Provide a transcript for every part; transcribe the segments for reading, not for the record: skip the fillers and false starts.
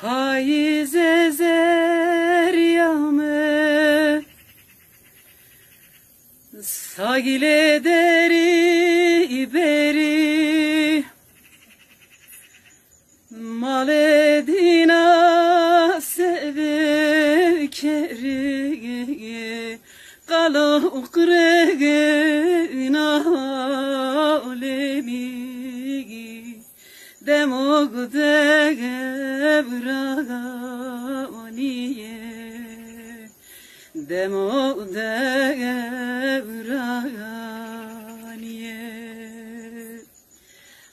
Payız ezer yağmur, sagile deri beri, maledina sevkeri, kalo ukregina olemi. Demog devraniye, demog devraniye.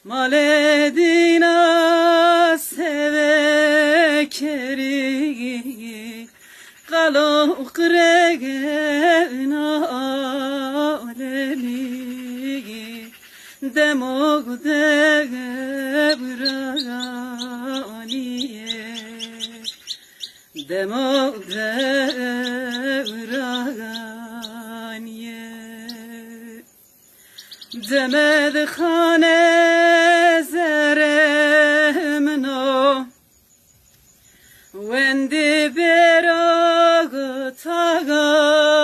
Maledina sevekeri, kalo kregena alemi. Demog devraniye, demog devraniye. Demed khane zeremno, wendi berag taganiye.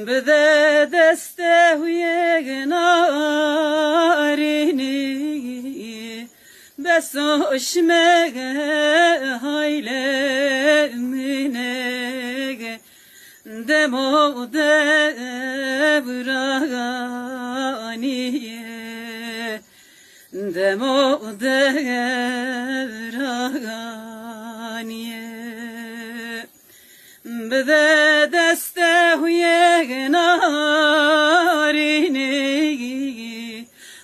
Bede deste huye narini, beso şmege hayle minege, demo devraniye, demo devraniye. Bede deste huye narini,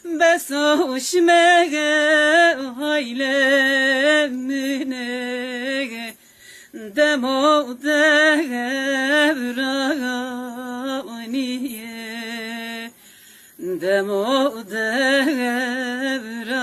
beso şmege hayle minege, demo devraniye, demo devraniye.